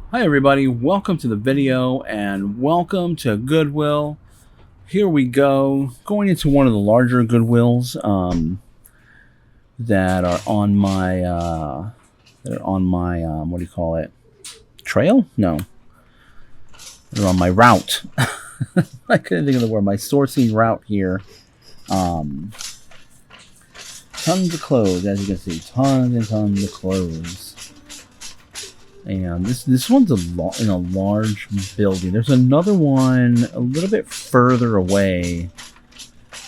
Hi everybody, welcome to the video and welcome to Goodwill. Here we go, going into one of the larger Goodwills that are on my what do you call it? Trail? No, they're on my route. I couldn't think of the word. My sourcing route here. Tons of clothes, as you can see, tons and tons of clothes. And this one's in a large building. There's another one a little bit further away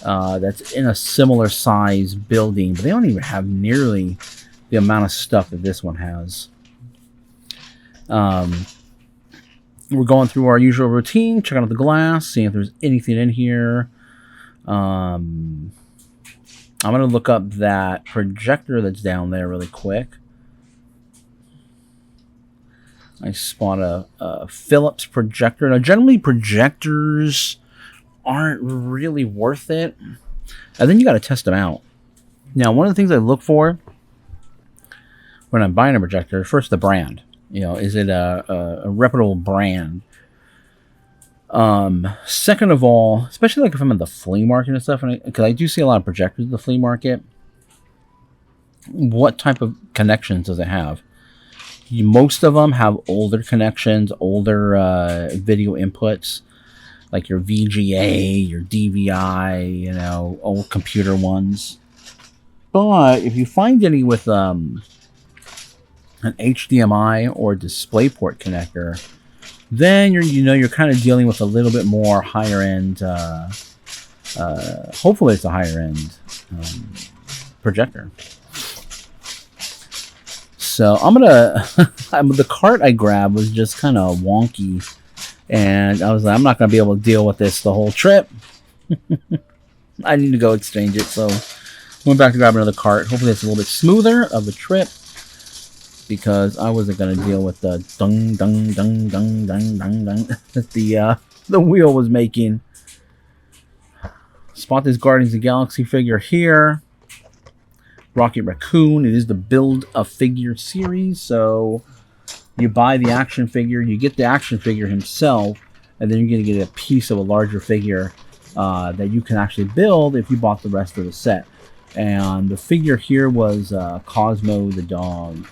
that's in a similar size building, but they don't even have nearly the amount of stuff that this one has. We're going through our usual routine, checking out the glass, seeing if there's anything in here. I'm going to look up that projector that's down there really quick. I spot a Philips projector. Now, generally, projectors aren't really worth it. And then you got to test them out. Now, one of the things I look for when I'm buying a projector, first, the brand. You know, is it a reputable brand? Second of all, especially like if I'm at the flea market and stuff, because I do see a lot of projectors at the flea market, what type of connections does it have? Most of them have older connections, older video inputs, like your VGA, your DVI, you know, old computer ones. But if you find any with an HDMI or DisplayPort connector, then you're kind of dealing with a little bit more higher end. Hopefully, it's a higher end projector. So I'm gonna. The cart I grabbed was just kind of wonky, and I was like, I'm not gonna be able to deal with this the whole trip. I need to go exchange it, so went back to grab another cart. Hopefully, it's a little bit smoother of a trip because I wasn't gonna deal with the dung dung dung dung dung dung dung that the wheel was making. Spot this Guardians of the Galaxy figure here. Rocket Raccoon. It is the Build a Figure series, so you buy the action figure, you get the action figure himself, and then you're going to get a piece of a larger figure that you can actually build if you bought the rest of the set. And the figure here was Cosmo the dog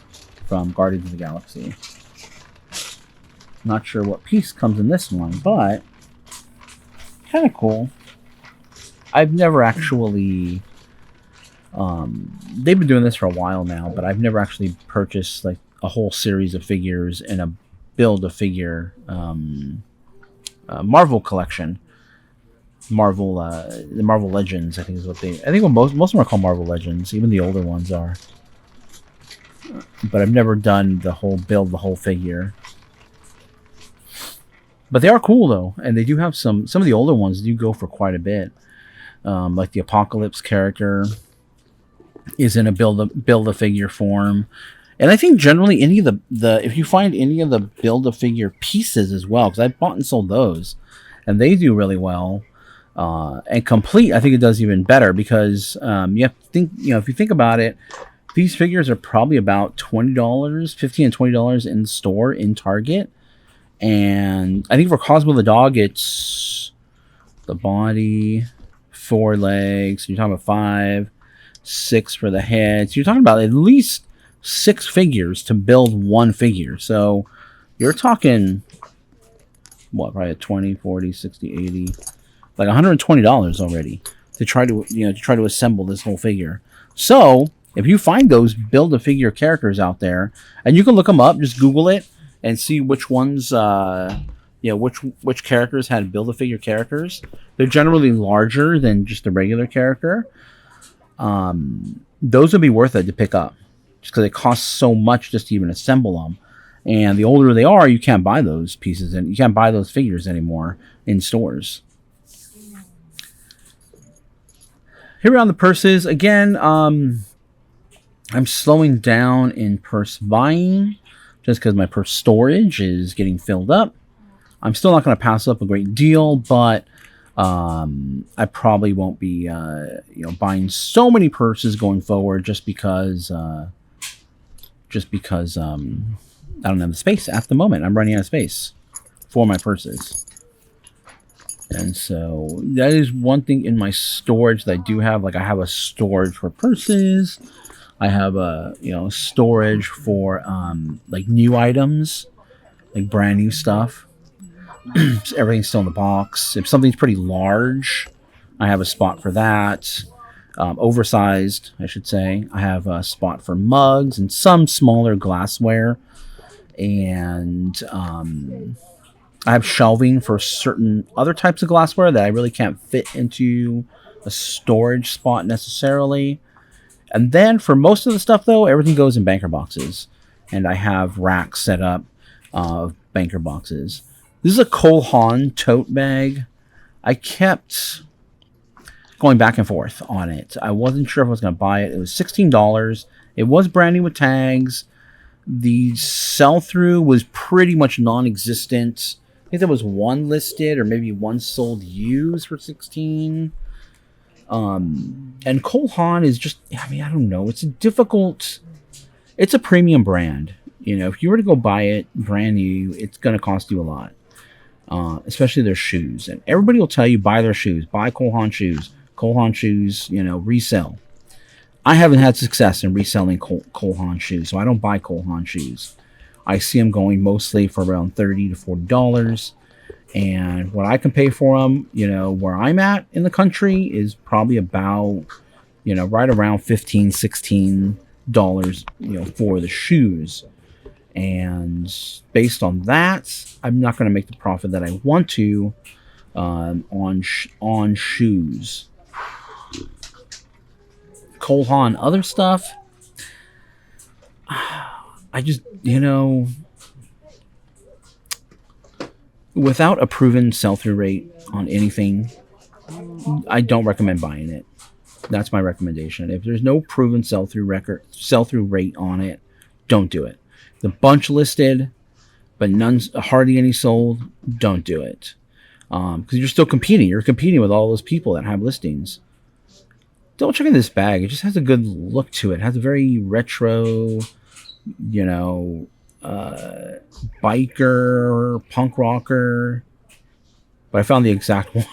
from Guardians of the Galaxy. Not sure what piece comes in this one, but kind of cool. I've never actually... they've been doing this for a while now, but I've never actually purchased like a whole series of figures in a Build-A-Figure Marvel collection. The Marvel Legends, I think is what they... I think most of them are called Marvel Legends. Even the older ones are. But I've never done the whole figure. But they are cool though, and they do have some of the older ones do go for quite a bit. Like the Apocalypse character is in a build-a-figure form. And I think generally any of the if you find any of the build-a-figure pieces as well, because I've bought and sold those, and they do really well. And complete, I think it does even better because you have to think, if you think about it, these figures are probably about $20, $15 and $20 in the store in Target. And I think for Cosmo the dog, it's the body, 4 legs. So you're talking about 5, 6 for the head. So you're talking about at least 6 figures to build one figure. So you're talking, what, probably 20, 40, 60, 80, like $120 already to try to assemble this whole figure. So if you find those Build-A-Figure characters out there, and you can look them up, just Google it and see which ones, which characters had Build-A-Figure characters. They're generally larger than just the regular character. Those would be worth it to pick up just because it costs so much just to even assemble them. And the older they are, you can't buy those pieces and you can't buy those figures anymore in stores. Here are on the purses again. I'm slowing down in purse buying just because my purse storage is getting filled up. I'm still not going to pass up a great deal, but I probably won't be buying so many purses going forward just because I don't have the space at the moment. I'm running out of space for my purses. And so that is one thing in my storage that I do have. Like I have a storage for purses. I have a storage for like new items, like brand new stuff. So everything's still in the box. If something's pretty large, I have a spot for that. Oversized, I should say. I have a spot for mugs and some smaller glassware. And I have shelving for certain other types of glassware that I really can't fit into a storage spot necessarily. And then for most of the stuff, though, everything goes in banker boxes. And I have racks set up of banker boxes. This is a Cole Haan tote bag. I kept going back and forth on it. I wasn't sure if I was going to buy it. It was $16. It was brand new with tags. The sell-through was pretty much non-existent. I think there was one listed or maybe one sold used for $16. And Cole Haan is just, I mean, I don't know. It's a premium brand. If you were to go buy it brand new, it's going to cost you a lot. Especially their shoes. And everybody will tell you, buy their shoes. Buy Cole Haan shoes. Cole Haan shoes, resell. I haven't had success in reselling Cole Haan shoes, so I don't buy Cole Haan shoes. I see them going mostly for around $30 to $40. And what I can pay for them, where I'm at in the country is probably about, right around $15, $16, for the shoes. And based on that, I'm not going to make the profit that I want to on shoes. Cole Haan, other stuff, I just, without a proven sell-through rate on anything, I don't recommend buying it. That's my recommendation. If there's no proven sell-through rate on it, don't do it. The bunch listed, but hardly any sold, don't do it. Because you're still competing. You're competing with all those people that have listings. Don't check in this bag. It just has a good look to it. It has a very retro, biker, punk rocker. But I found the exact one.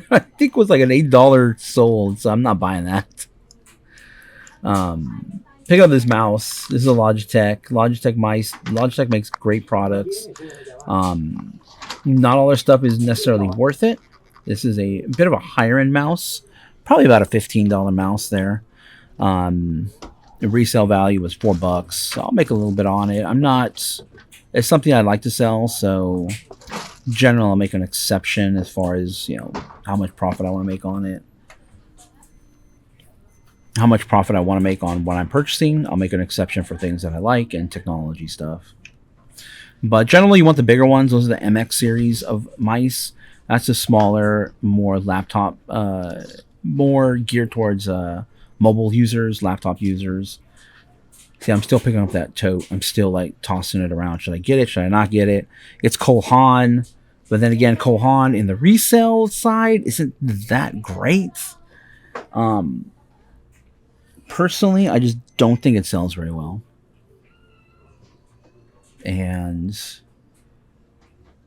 I think it was like an $8 sold, so I'm not buying that. Pick up this mouse. This is a Logitech. Logitech makes great products. Not all their stuff is necessarily worth it. This is a bit of a higher end mouse. Probably about a $15 mouse there. The resale value was $4, so I'll make a little bit on it. It's something I'd like to sell, so in general I'll make an exception as far as how much profit I want to make on it. How much profit I want to make on what I'm purchasing. I'll make an exception for things that I like and technology stuff. But generally you want the bigger ones. Those are the MX series of mice. That's a smaller, more laptop, more geared towards mobile users, laptop users. See, I'm still picking up that tote. I'm still like tossing it around. Should I get it? Should I not get it? It's Cole Haan. But then again, Cole Haan in the resale side isn't that great. Personally, I just don't think it sells very well. And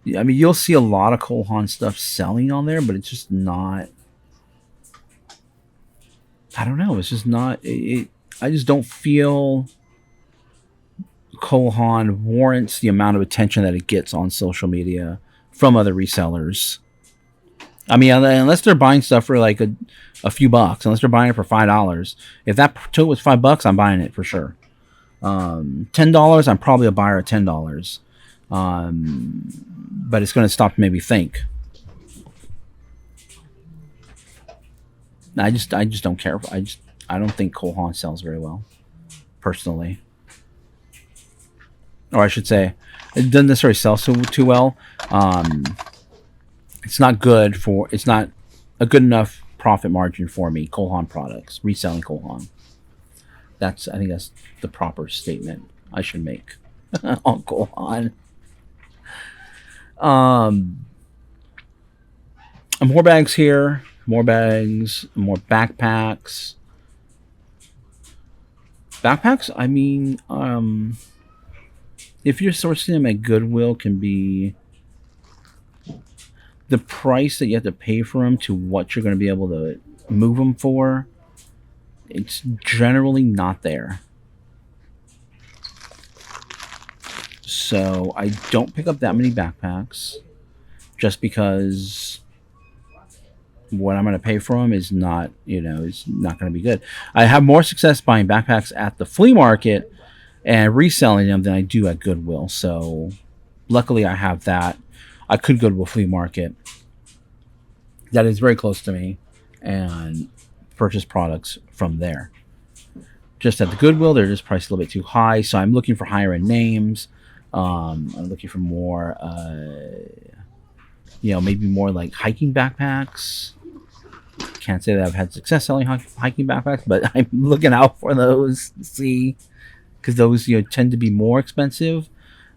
I mean, you'll see a lot of Cole Haan stuff selling on there, but it's just not. I don't know. It's just not. I just don't feel Cole Haan warrants the amount of attention that it gets on social media from other resellers. I mean, unless they're buying stuff for like a few bucks, unless they're buying it for $5. If that tote was $5, I'm buying it for sure. $10, I'm probably a buyer at $10. But it's going to stop to maybe think. I just don't care. I don't think Cole Haan sells very well, personally. Or I should say, it doesn't necessarily sell too well. It's not a good enough profit margin for me. Cole Haan products, reselling Cole Haan. I think that's the proper statement I should make on Cole Haan. More bags here. More bags. More backpacks. Backpacks, I mean, if you're sourcing them at Goodwill, can be the price that you have to pay for them to what you're going to be able to move them for. It's generally not there. So I don't pick up that many backpacks just because what I'm going to pay for them is not, is not going to be good. I have more success buying backpacks at the flea market and reselling them than I do at Goodwill. So luckily I have that. I could go to a flea market that is very close to me and purchase products from there. Just at the Goodwill, they're just priced a little bit too high. So I'm looking for higher end names. I'm looking for more, maybe more like hiking backpacks. Can't say that I've had success selling hiking backpacks, but I'm looking out for those to see, because those tend to be more expensive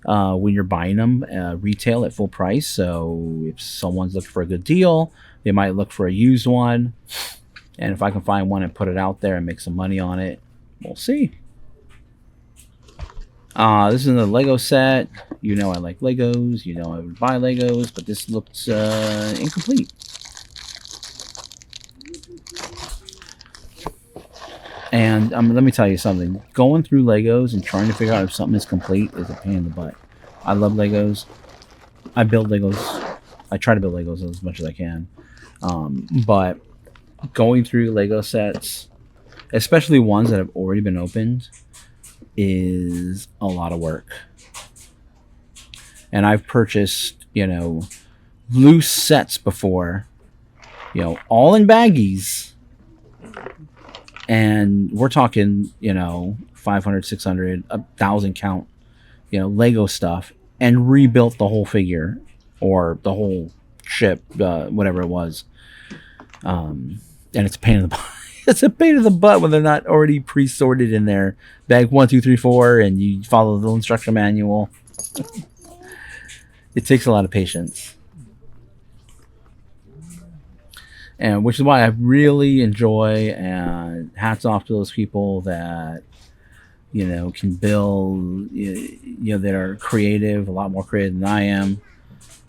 when you're buying them retail at full price. So if someone's looking for a good deal, they might look for a used one, and if I can find one and put it out there and make some money on it, we'll see. This is a Lego set. I like Legos. I would buy Legos, but this looks incomplete. And let me tell you something. Going through Legos and trying to figure out if something is complete is a pain in the butt. I love Legos. I build Legos. I try to build Legos as much as I can. But going through Lego sets, especially ones that have already been opened, is a lot of work. And I've purchased, loose sets before, all in baggies. And we're talking, 500, 600, 1,000 count, Lego stuff, and rebuilt the whole figure or the whole ship, whatever it was. And it's a pain in the butt. It's a pain in the butt when they're not already pre-sorted in there. Bag 1, 2, 3, 4, and you follow the instruction manual. It takes a lot of patience. And which is why I really enjoy, and hats off to those people that, can build, that are creative, a lot more creative than I am,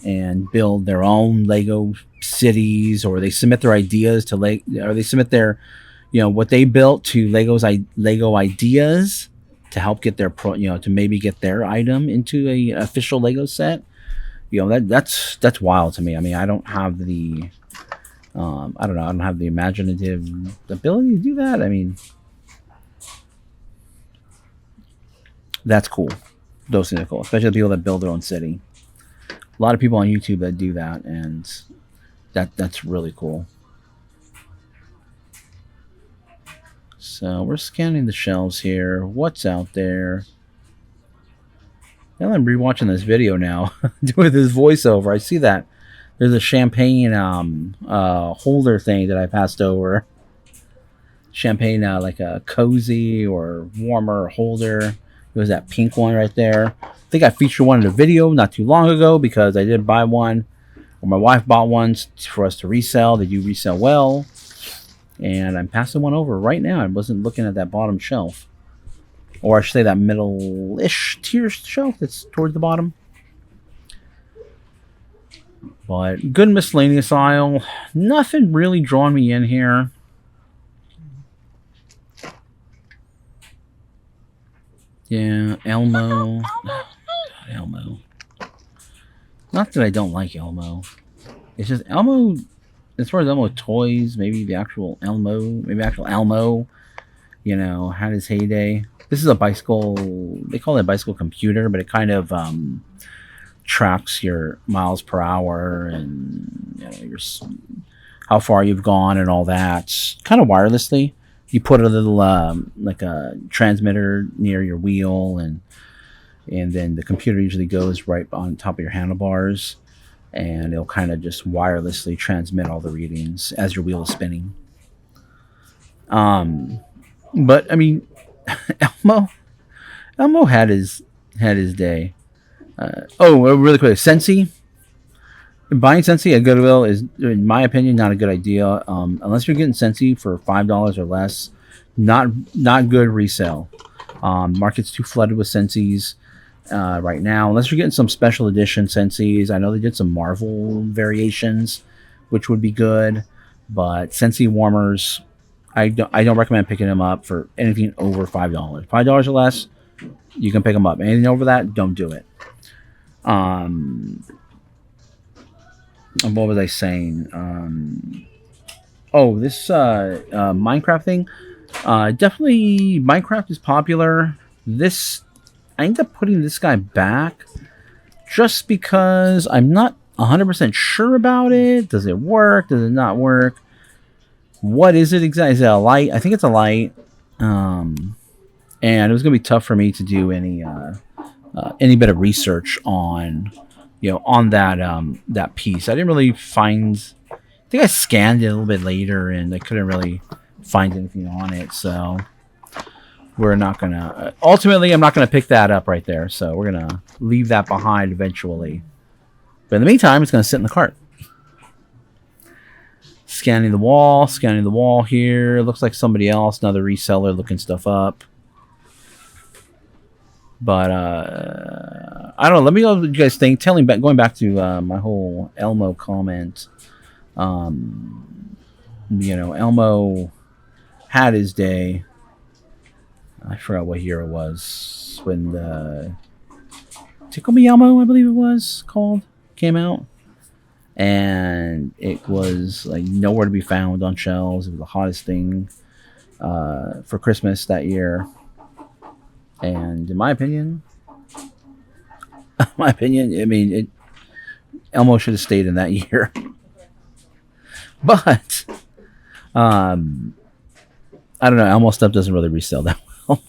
and build their own Lego cities, or they submit their ideas to or they submit their, what they built to Lego ideas to help get their to maybe get their item into a official Lego set. That's wild to me. I mean, I don't have the I don't have the imaginative ability to do that. I mean, that's cool. Those things are cool, especially the people that build their own city. A lot of people on YouTube that do that, and that's really cool. So we're scanning the shelves here. What's out there? Well, I'm rewatching this video now, doing this voiceover. I see that there's a champagne holder thing that I passed over. Champagne, like a cozy or warmer holder. It was that pink one right there. I think I featured one in a video not too long ago, because I did buy one, or my wife bought one for us to resell. They do resell well. And I'm passing one over right now. I wasn't looking at that bottom shelf. Or I should say that middle-ish tier shelf that's towards the bottom. But good miscellaneous aisle. Nothing really drawing me in here. Yeah, Elmo. Elmo. Not that I don't like Elmo. It's just Elmo, as far as Elmo toys, maybe the actual Elmo, had his heyday. This is a bicycle. They call it a bicycle computer, but it kind of tracks your miles per hour and your how far you've gone and all that, kind of wirelessly. You put a little like a transmitter near your wheel, and then the computer usually goes right on top of your handlebars, and it'll kind of just wirelessly transmit all the readings as your wheel is spinning. But I mean, Elmo had his day. Really quick, Scentsy. Buying Scentsy at Goodwill is, in my opinion, not a good idea. Unless you're getting Scentsy for $5 or less, not good resale. Market's too flooded with Scentsys. right now, unless you're getting some special edition Senseis. I know they did some Marvel variations, which would be good, but Sensei warmers, I don't recommend picking them up for anything over $5. $5 or less, you can pick them up. Anything over that, don't do it. What was I saying? This Minecraft thing. Definitely, Minecraft is popular. I ended up putting this guy back just because I'm not 100% sure about it. Does it work? Does it not work? What is it exactly? Is it a light? I think it's a light. And it was gonna be tough for me to do any bit of research on, on that piece. I didn't really find. I think I scanned it a little bit later, and I couldn't really find anything on it. So we're not gonna. Ultimately, I'm not gonna pick that up right there. So we're gonna leave that behind eventually. But in the meantime, it's gonna sit in the cart. Scanning the wall here. Looks like somebody else, another reseller looking stuff up. But I don't know. Let me know what you guys think. Going back to my whole Elmo comment. Elmo had his day. I forgot what year it was when the Tickle Me Elmo, I believe it was called, came out. And it was like nowhere to be found on shelves. It was the hottest thing for Christmas that year. And in my opinion, Elmo should have stayed in that year. But I don't know. Elmo stuff doesn't really resell that well.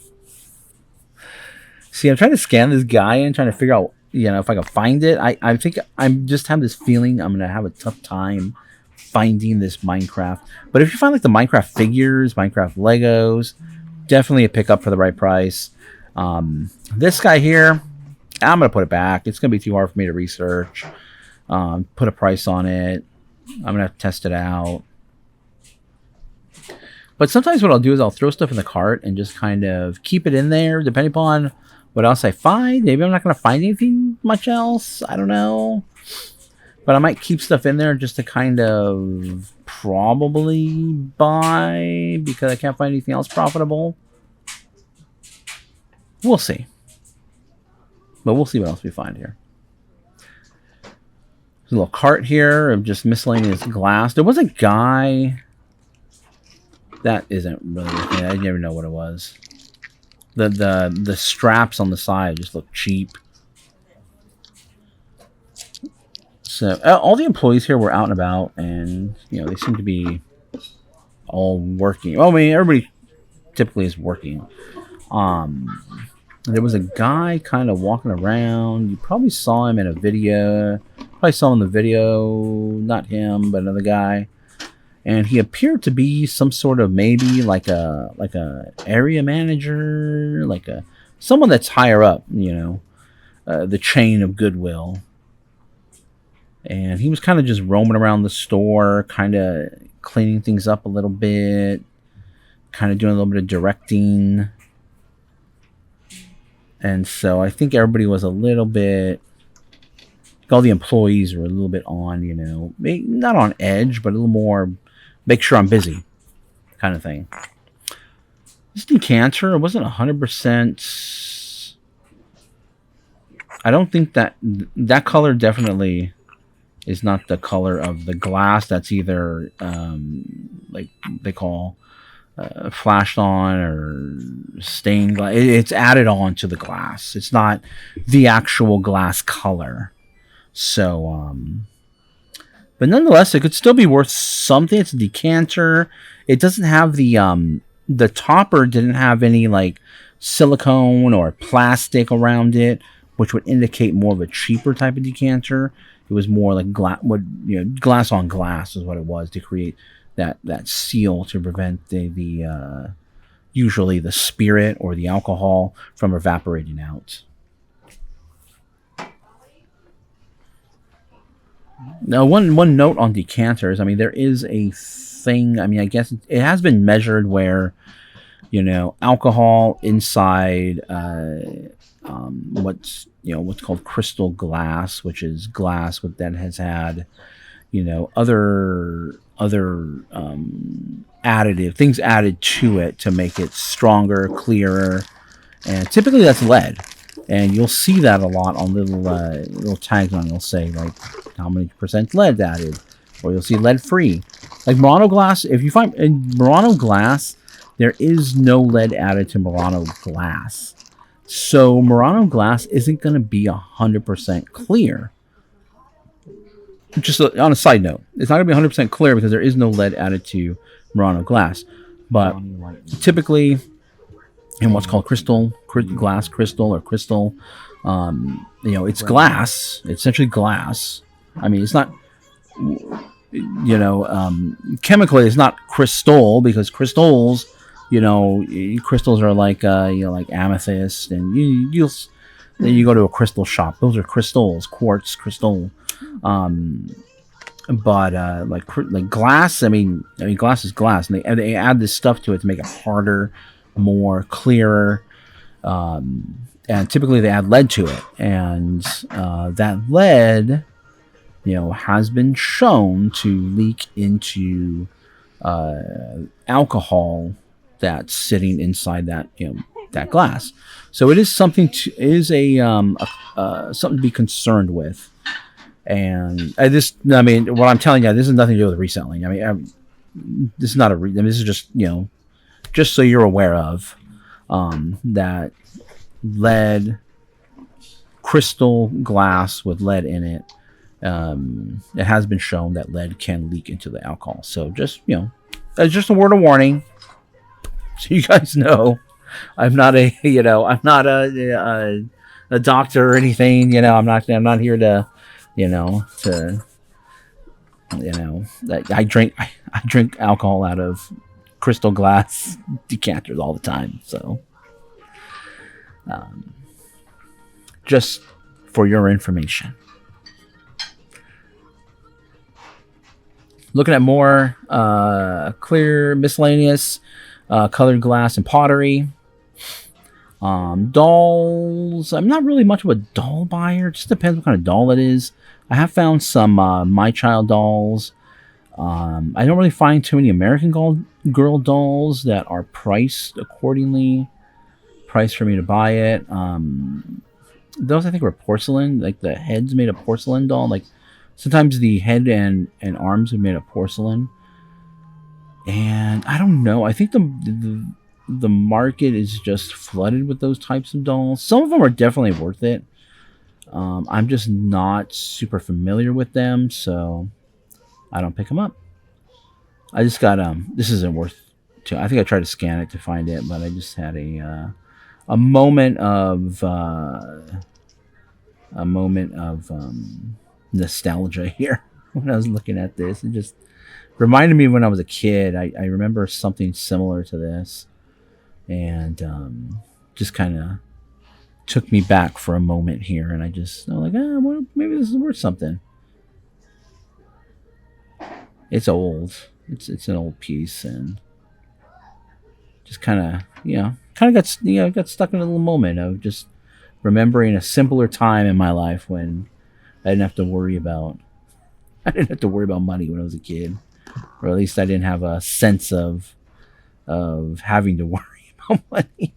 See, I'm trying to scan this guy and trying to figure out, if I can find it. I think I'm just have this feeling I'm gonna have a tough time finding this Minecraft. But if you find like the Minecraft figures, Minecraft Legos, definitely a pickup for the right price. This guy here, I'm gonna put it back. It's gonna be too hard for me to research. Put a price on it. I'm gonna have to test it out. But sometimes what I'll do is I'll throw stuff in the cart and just kind of keep it in there, depending upon what else I find. Maybe I'm not gonna find anything much else. I don't know. But I might keep stuff in there just to kind of probably buy because I can't find anything else profitable. We'll see. But we'll see what else we find here. There's a little cart here of just miscellaneous glass. There was a guy. That isn't really. I never know what it was. The straps on the side just look cheap. So all the employees here were out and about, and they seem to be all working. Well, I mean, everybody typically is working. There was a guy kind of walking around. You probably saw him in a video. Probably saw him in the video. Not him, but another guy. And he appeared to be some sort of maybe like a area manager, someone that's higher up, the chain of Goodwill. And he was kind of just roaming around the store, kind of cleaning things up a little bit, kind of doing a little bit of directing. And so I think everybody was a little bit, all the employees were a little bit on, not on edge, but a little more, make sure I'm busy kind of thing. This decanter, it wasn't 100%. I don't think that color definitely is not the color of the glass. That's either like they call flashed on or stained glass. It's added on to the glass. It's not the actual glass color. So, but nonetheless, it could still be worth something. It's a decanter. It doesn't have the topper didn't have any like silicone or plastic around it, which would indicate more of a cheaper type of decanter. It was more like glass on glass is what it was to create that seal to prevent the usually the spirit or the alcohol from evaporating out. Now, one note on decanters. I mean, there is a thing. I mean, I guess it has been measured where, alcohol inside a what's called crystal glass, which is glass that has had other additive things added to it to make it stronger, clearer, and typically that's lead. And you'll see that a lot on little tags on. It'll say like how many percent lead added, or you'll see lead free. Like Murano glass, if you find in Murano glass, there is no lead added to Murano glass. So Murano glass isn't going to be 100% clear. Just on a side note, it's not going to be 100% clear because there is no lead added to Murano glass. But typically, in what's called glass crystal, it's glass. It's essentially glass. I mean, it's not, chemically, it's not crystal, because crystals, crystals are like amethyst, and then you go to a crystal shop. Those are crystals, quartz crystal. But like glass, I mean glass is glass, and they add this stuff to it to make it harder, more clearer, and typically they add lead to it, and that lead, has been shown to leak into alcohol that's sitting inside that glass. So it is something something to be concerned with. And what I'm telling you, this is nothing to do with reselling. This is not this is just just so you're aware of that lead, crystal glass with lead in it. It has been shown that lead can leak into the alcohol. So just that's just a word of warning, so you guys know. I'm not a a doctor or anything. I'm not here to I drink alcohol out of crystal glass decanters all the time. So just for your information. Looking at more clear, miscellaneous, colored glass and pottery. Dolls. I'm not really much of a doll buyer. It just depends what kind of doll it is. I have found some My Child dolls. I don't really find too many American Girl dolls that are priced accordingly. Priced for me to buy it. Those I think were porcelain. Like the head's made of porcelain doll. Like sometimes the head and arms are made of porcelain. And I don't know. I think the market is just flooded with those types of dolls. Some of them are definitely worth it. I'm just not super familiar with them, so I don't pick them up. I just got this isn't worth to. I think I tried to scan it to find it, but I just had a moment of nostalgia here when I was looking at this. It just reminded me when I was a kid. I remember something similar to this. And just kind of took me back for a moment here, and I'm like, well, maybe this is worth something. It's old. It's an old piece, and just kind of got stuck in a little moment of just remembering a simpler time in my life when I didn't have to worry about money when I was a kid, or at least I didn't have a sense of having to worry money.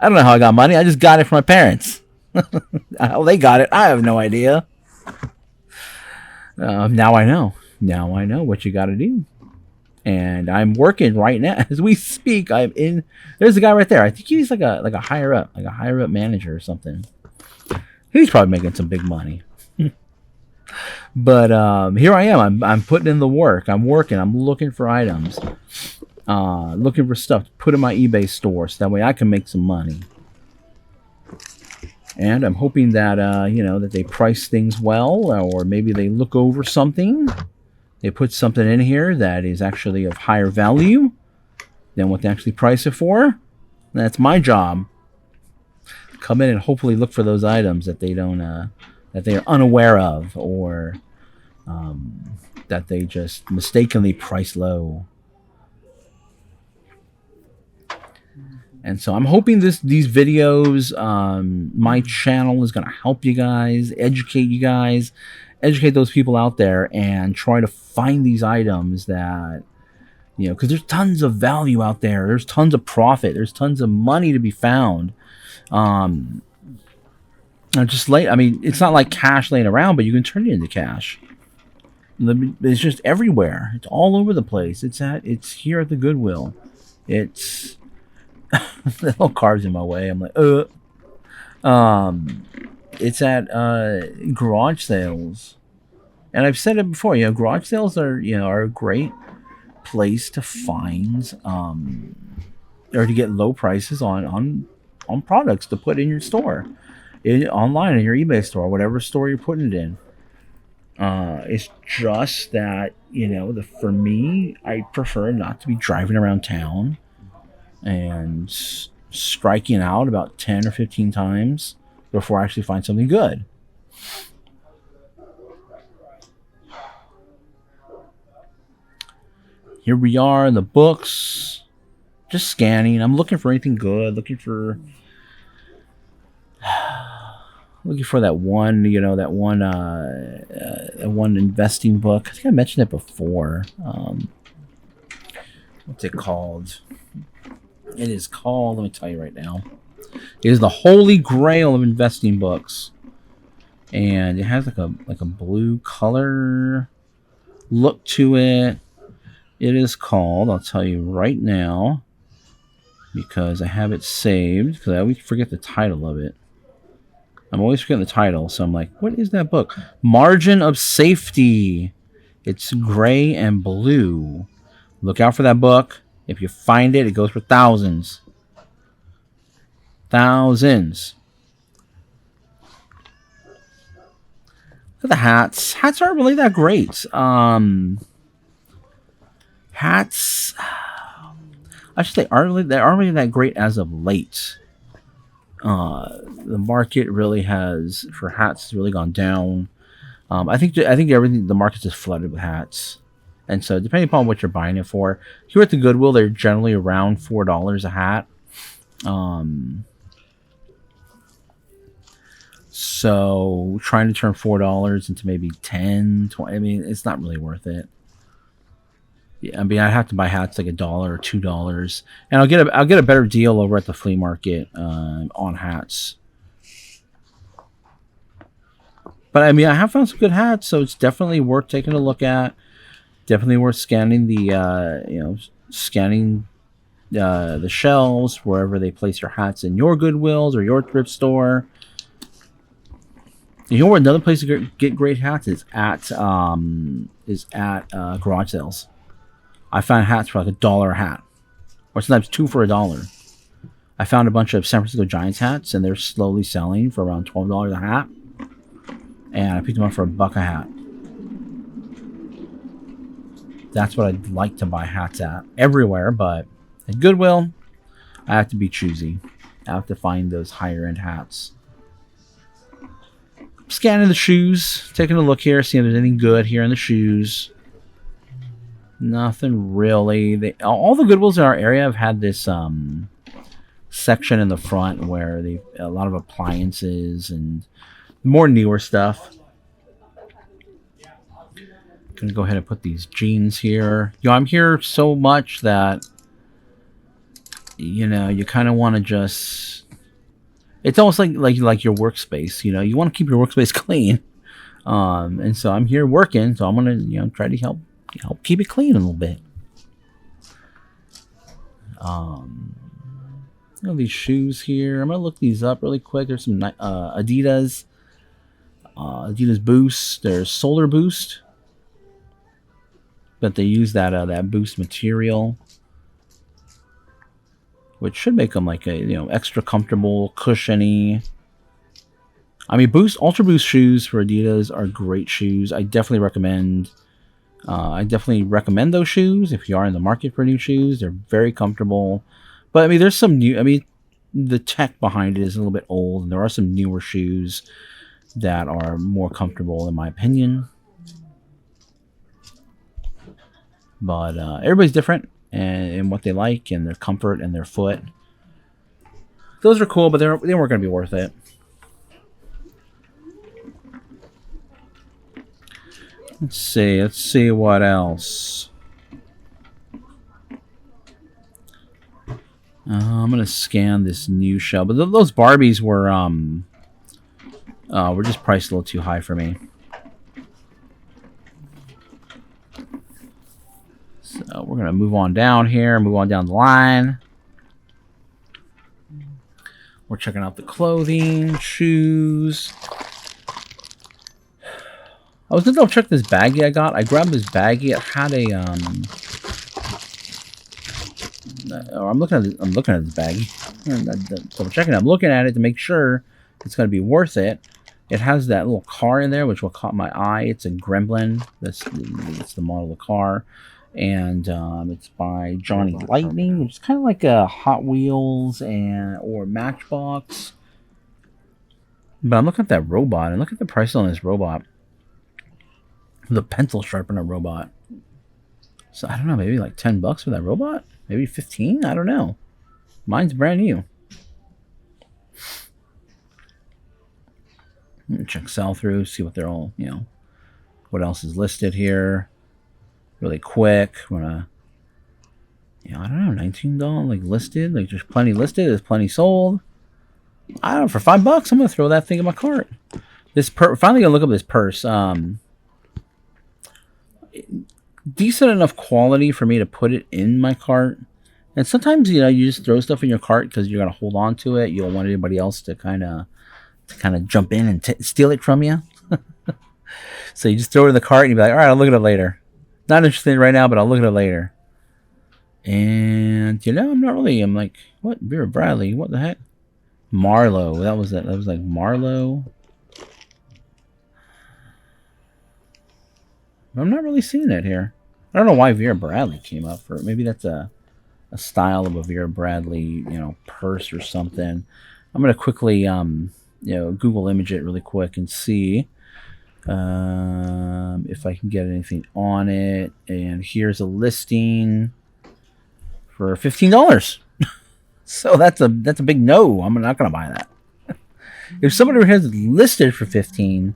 I don't know how I got money. I just got it from my parents. How they got it, I have no idea. Now I know. Now I know what you got to do. And I'm working right now as we speak. There's a guy right there. I think he's like a higher up manager or something. He's probably making some big money. But here I am. I'm putting in the work. I'm working. I'm looking for items. Looking for stuff to put in my eBay store so that way I can make some money. And I'm hoping that that they price things well, or maybe they look over something. They put something in here that is actually of higher value than what they actually price it for. That's my job. Come in and hopefully look for those items that they don't that they are unaware of, or that they just mistakenly price low. And so I'm hoping these videos, my channel is going to help you guys, educate those people out there, and try to find these items that, because there's tons of value out there. There's tons of profit. There's tons of money to be found. It's not like cash laying around, but you can turn it into cash. It's just everywhere. It's all over the place. It's here at the Goodwill. It's the little car's in my way. I'm like, it's at garage sales, and I've said it before. Garage sales are a great place to find or to get low prices on products to put in your store, online in your eBay store, whatever store you're putting it in. It's just that for me, I prefer not to be driving around town and striking out about 10 or 15 times before I actually find something good. Here we are in the books, just scanning. I'm looking for anything good, looking for that one, that one investing book. I think I mentioned it before. What's it called? It is called, let me tell you right now. It is the Holy Grail of investing books. And it has like a blue color look to it. It is called, I'll tell you right now, because I have it saved, because I always forget the title of it. I'm always forgetting the title, so I'm like, what is that book? Margin of Safety. It's gray and blue. Look out for that book. If you find it, it goes for thousands. Thousands. Look at the hats. Hats aren't really that great. Hats, I should say, they aren't really that great as of late. The market really has, for hats, really gone down. I think everything, the market's just flooded with hats. And so, depending upon what you're buying it for, here at the Goodwill, they're generally around $4 a hat. So, trying to turn $4 into maybe 10, 20, I mean, it's not really worth it. Yeah, I mean, I'd have to buy hats like $1 or $2, and I'll get a better deal over at the flea market on hats. But I mean, I have found some good hats, so it's definitely worth taking a look at. Definitely worth scanning the shelves wherever they place your hats in your Goodwills or your thrift store. You know where another place to get great hats is at garage sales. I found hats for like $1 a hat, or sometimes 2 for $1. I found a bunch of San Francisco Giants hats, and they're slowly selling for around $12 a hat. And I picked them up for $1 a hat. That's what I'd like to buy hats at everywhere, but at Goodwill, I have to be choosy. I have to find those higher end hats. Scanning the shoes, taking a look here, seeing if there's anything good here in the shoes. Nothing really. All the Goodwills in our area have had this section in the front where they a lot of appliances and more newer stuff. Gonna go ahead and put these jeans here. I'm here so much that you kind of want to just. It's almost like your workspace. You want to keep your workspace clean, and so I'm here working. So I'm gonna try to help keep it clean a little bit. These shoes here. I'm gonna look these up really quick. There's some Adidas Boost. There's Solar Boost, but they use that Boost material, which should make them like a extra comfortable, cushiony. I mean, Ultra Boost shoes for Adidas are great shoes. I definitely recommend those shoes if you are in the market for new shoes. They're very comfortable. But I mean, there's some new. I mean, the tech behind it is a little bit old, and there are some newer shoes that are more comfortable, in my opinion. But everybody's different in what they like and their comfort and their foot. Those were cool, but they weren't going to be worth it. Let's see what else. I'm going to scan this new shell, but those Barbies were just priced a little too high for me. So we're going to move on down here, move on down the line. We're checking out the clothing, shoes. I was going to go check this baggie I got. I grabbed this baggie. It had a I'm looking at this baggie. So I'm checking. I'm looking at it to make sure it's going to be worth it. It has that little car in there, which will caught my eye. It's a Gremlin. That's the model of the car, and it's by Johnny Lightning, which is kind of like a Hot Wheels or Matchbox. But I'm looking at that robot, and look at the price on this robot. The pencil sharpener robot. So I don't know, maybe like $10 for that robot? Maybe 15? I don't know. Mine's brand new. Check sell through, see what they're all, what else is listed here. Really quick. We're gonna, I don't know, $19 like listed. Like there's plenty listed, there's plenty sold. I don't know, for $5, I'm gonna throw that thing in my cart. Finally gonna look up this purse. Decent enough quality for me to put it in my cart. And sometimes, you just throw stuff in your cart because you're gonna hold on to it. You don't want anybody else to kind of jump in and steal it from you. So you just throw it in the cart and you be like, all right, I'll look at it later. Not interested right now, but I'll look at it later. And I'm like, what? Vera Bradley? What the heck? Marlowe. That was like Marlowe. I'm not really seeing it here. I don't know why Vera Bradley came up for it. Maybe that's a style of a Vera Bradley, purse or something. I'm gonna quickly Google image it really quick and see if I can get anything on it. And here's a listing for $15. So that's a big no. I'm not gonna buy that. If somebody has it listed for $15,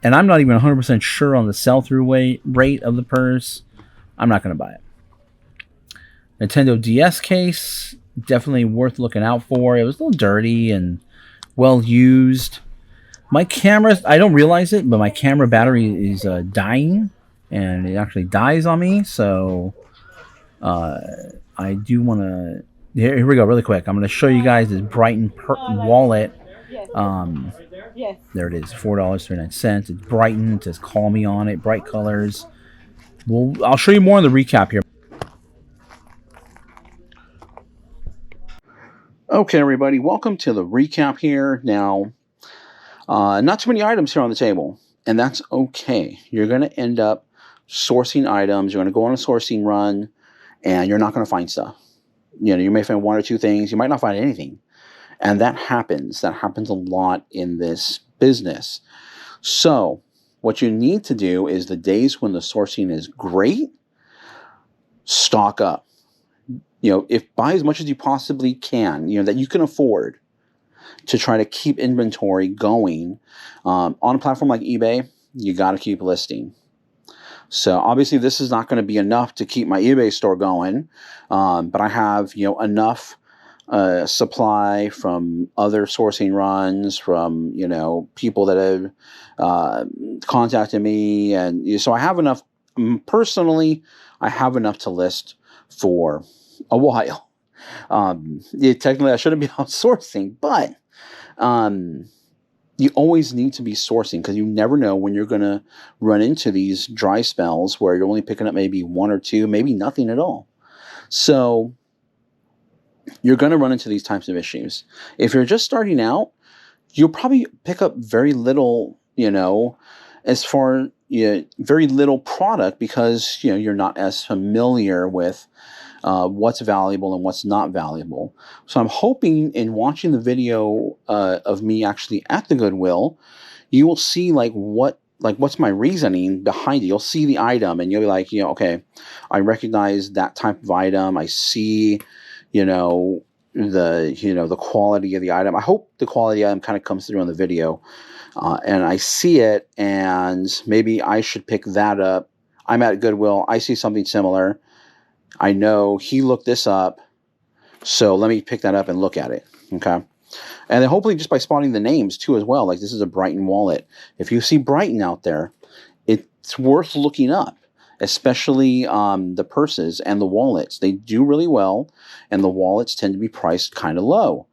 and I'm not even 100% sure on the sell-through rate of the purse, I'm not gonna buy it. Nintendo DS case, definitely worth looking out for. It was a little dirty and well used. My camera, I don't realize it, but my camera battery is dying, and it actually dies on me. So I do want to. Here we go, really quick. I'm going to show you guys this Brighton wallet. There it is, $4.39. It's Brighton. It says "Call Me" on it. Bright colors. I'll show you more in the recap here. Okay, everybody, welcome to the recap here. Now, not too many items here on the table, and that's okay. You're going to end up sourcing items. You're going to go on a sourcing run, and you're not going to find stuff. You may find one or two things. You might not find anything, and that happens. That happens a lot in this business. So what you need to do is the days when the sourcing is great, stock up. If buy as much as you possibly can, that you can afford, to try to keep inventory going. On a platform like eBay, you got to keep listing. So obviously this is not going to be enough to keep my eBay store going, but I have enough supply from other sourcing runs, from people that have contacted me, and so I have enough. Personally, I have enough to list for a while. Technically I shouldn't be outsourcing, but you always need to be sourcing, because you never know when you're going to run into these dry spells where you're only picking up maybe one or two, maybe nothing at all. So you're going to run into these types of issues. If you're just starting out, you'll probably pick up very little, very little product, because you're not as familiar with what's valuable and what's not valuable. So I'm hoping in watching the video of me actually at the Goodwill, you will see what's my reasoning behind it. You'll see the item and you'll be like, okay, I recognize that type of item. I see, the quality of the item. I hope the quality of the item kind of comes through on the video, and I see it, and maybe I should pick that up. I'm at Goodwill. I see something similar. I know he looked this up, so let me pick that up and look at it. Okay. And then hopefully just by spotting the names too as well, like this is a Brighton wallet. If you see Brighton out there, it's worth looking up, especially the purses and the wallets. They do really well, and the wallets tend to be priced kind of low.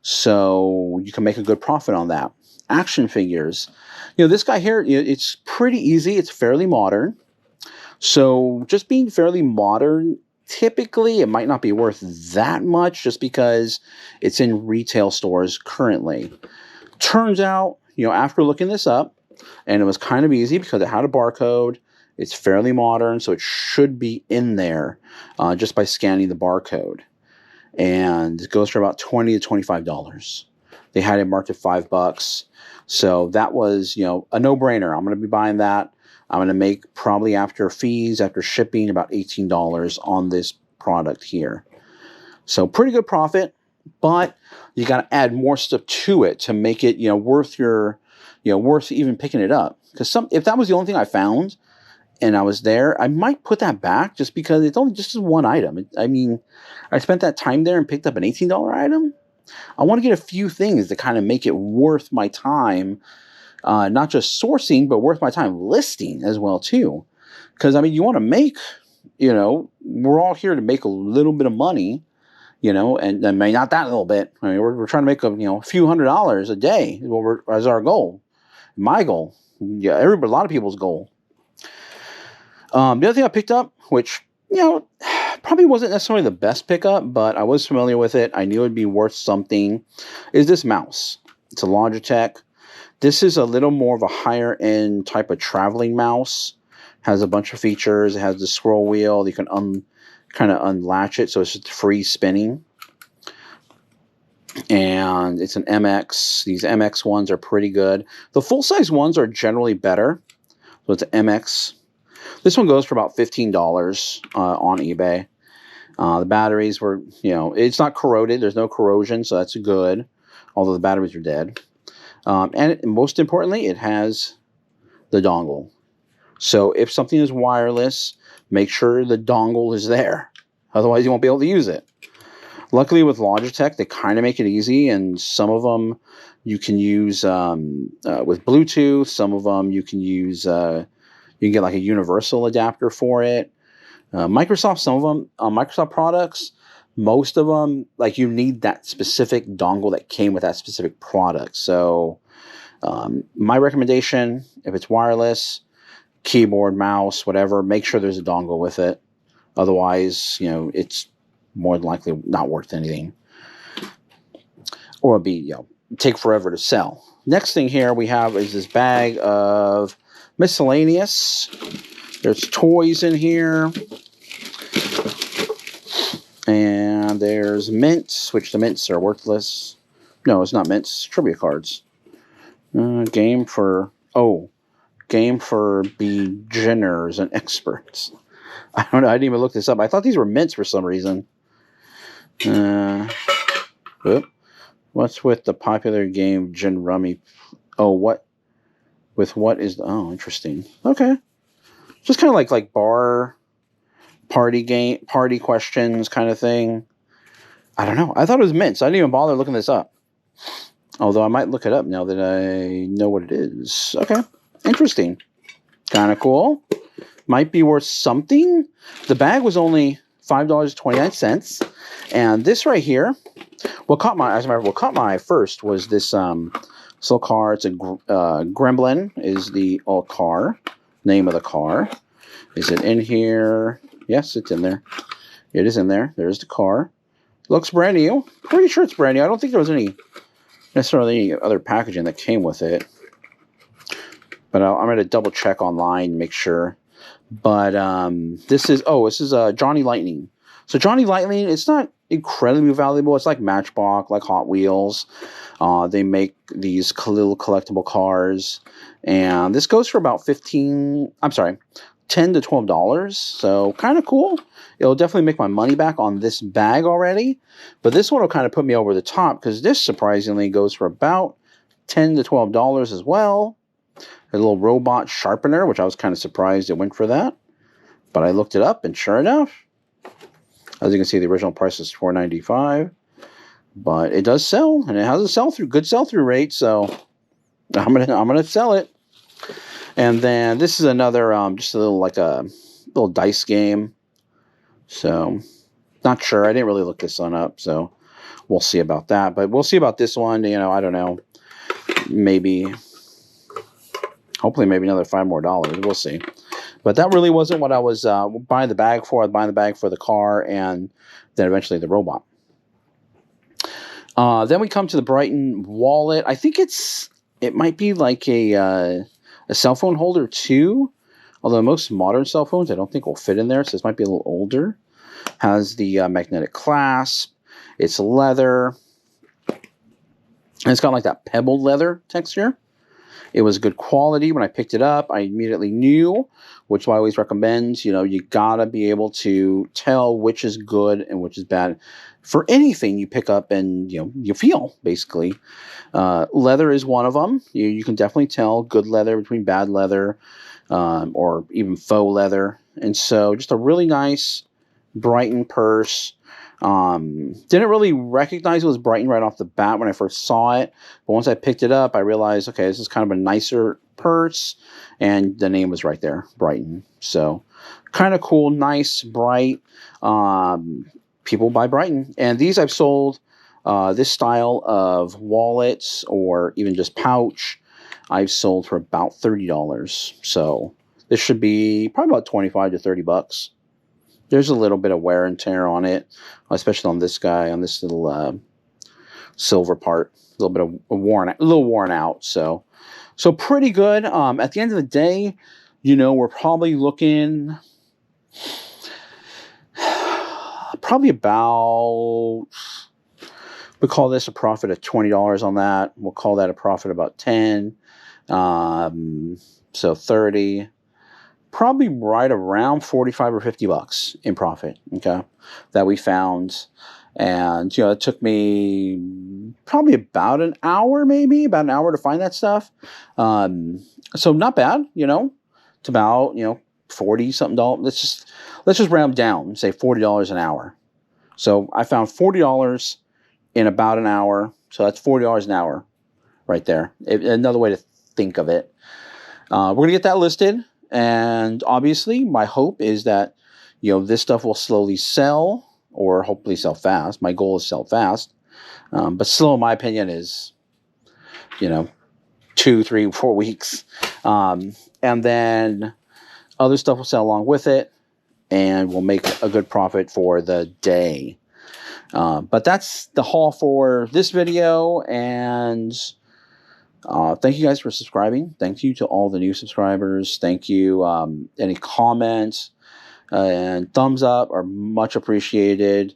So you can make a good profit on that. Action figures. This guy here, it's pretty easy. It's fairly modern. So just being fairly modern, typically it might not be worth that much just because it's in retail stores currently. Turns out, after looking this up, and it was kind of easy because it had a barcode, it's fairly modern, so it should be in there just by scanning the barcode. And it goes for about $20 to $25. They had it marked at $5. So that was, a no-brainer. I'm going to be buying that. I'm going to make probably after fees, after shipping, about $18 on this product here. So pretty good profit, but you got to add more stuff to it to make it, worth worth even picking it up. Because if that was the only thing I found and I was there, I might put that back just because it's only just one item. I spent that time there and picked up an $18 item. I want to get a few things to kind of make it worth my time. Not just sourcing, but worth my time listing as well too. Because you want to make, we're all here to make a little bit of money, and not that little bit. We're trying to make a few $100s a day as our goal. My goal, a lot of people's goal. The other thing I picked up, which probably wasn't necessarily the best pickup, but I was familiar with it. I knew it'd be worth something. Is this mouse? It's a Logitech. This is a little more of a higher end type of traveling mouse. Has a bunch of features. It has the scroll wheel. You can kind of unlatch it, so it's just free spinning. And it's an MX. These MX ones are pretty good. The full size ones are generally better. So it's an MX. This one goes for about $15 on eBay. The batteries were, it's not corroded. There's no corrosion, so that's good. Although the batteries are dead. And most importantly, it has the dongle. So if something is wireless, make sure the dongle is there. Otherwise, you won't be able to use it. Luckily, with Logitech, they kind of make it easy. And some of them you can use with Bluetooth. Some of them you can use, you can get like a universal adapter for it. Microsoft, some of them, Microsoft products, most of them, like you need that specific dongle that came with that specific product. So my recommendation, if it's wireless, keyboard, mouse, whatever, make sure there's a dongle with it. Otherwise, it's more than likely not worth anything. Or it'll be, take forever to sell. Next thing here we have is this bag of miscellaneous. There's toys in here. And there's mints, which the mints are worthless. No, it's not mints. Trivia cards. Game for beginners and experts. I don't know. I didn't even look this up. I thought these were mints for some reason. What's with the popular game Gin Rummy? Oh, what? With what is... Oh, interesting. Okay. Just kind of like bar... party questions kind of thing. I don't know. I thought it was mints. I didn't even bother looking this up. Although I might look it up now that I know what it is. Okay. Interesting. Kind of cool. Might be worth something. The bag was only $5.29. And this right here, what caught my eye first was this little car. It's a Gremlin is the car. Name of the car. Is it in here? Yes, it's in there. It is in there. There's the car. Looks brand new. Pretty sure it's brand new. I don't think there was necessarily any other packaging that came with it. But I'm going to double check online and make sure. But this is Johnny Lightning. So Johnny Lightning, it's not incredibly valuable. It's like Matchbox, like Hot Wheels. They make these little collectible cars. And this goes for about $10 to $12. So kind of cool. It'll definitely make my money back on this bag already. But this one will kind of put me over the top because this surprisingly goes for about $10 to $12 as well. A little robot sharpener, which I was kind of surprised it went for that. But I looked it up, and sure enough, as you can see, the original price is $4.95. But it does sell, and it has a good sell-through rate. So I'm gonna sell it. And then this is another just a little dice game. So not sure. I didn't really look this one up, so we'll see about that. But we'll see about this one. You know, I don't know. Maybe, hopefully, maybe another $5 more. We'll see. But that really wasn't what I was buying the bag for. I was buying the bag for the car and then eventually the robot. Then we come to the Brighton wallet. I think it might be like a cell phone holder too. Although most modern cell phones I don't think will fit in there. So this might be a little older. Has the magnetic clasp. It's leather. And it's got like that pebbled leather texture. It was good quality. When I picked it up, I immediately knew, which I always recommend, you know, you gotta be able to tell which is good and which is bad for anything you pick up and, you know, you feel, basically. Leather is one of them. You can definitely tell good leather between bad leather, or even faux leather. And so just a really nice Brighton purse. Didn't really recognize it was Brighton right off the bat when I first saw it, but once I picked it up, I realized, okay, this is kind of a nicer purse, and the name was right there, Brighton. So kind of cool, nice, bright. People buy Brighton, and these I've sold. This style of wallets or even just pouch, I've sold for about $30. So this should be probably about 25 to 30 bucks. There's a little bit of wear and tear on it, especially on this guy, on this little silver part. A little bit of worn out. So pretty good. At the end of the day, you know, we're probably looking about. We call this a profit of $20 on that. We'll call that a profit about 10. So 30. Probably right around 45 or 50 bucks in profit, okay, that we found. And, you know, it took me probably about an hour to find that stuff. So not bad, you know. It's about, you know, 40 something dollars. Let's just round down and say $40 an hour. So I found $40 in about an hour. So that's $40 an hour right there. Another way to think of it. We're going to get that listed. And obviously, my hope is that, you know, this stuff will slowly sell, or hopefully sell fast. My goal is sell fast. But slow, in my opinion, is, you know, 2, 3, 4 weeks. And then other stuff will sell along with it, and we'll make a good profit for the day. But that's the haul for this video, and thank you guys for subscribing. Thank you to all the new subscribers. Thank you. Any comments and thumbs up are much appreciated.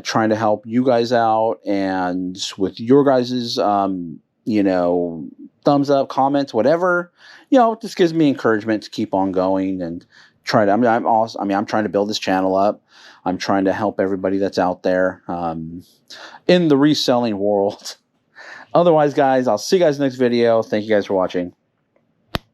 Trying to help you guys out, and with your guys's, you know, thumbs up, comments, whatever, you know, this gives me encouragement to keep on going and try to. I'm trying to build this channel up. I'm trying to help everybody that's out there in the reselling world. Otherwise, guys, I'll see you guys in the next video. Thank you guys for watching.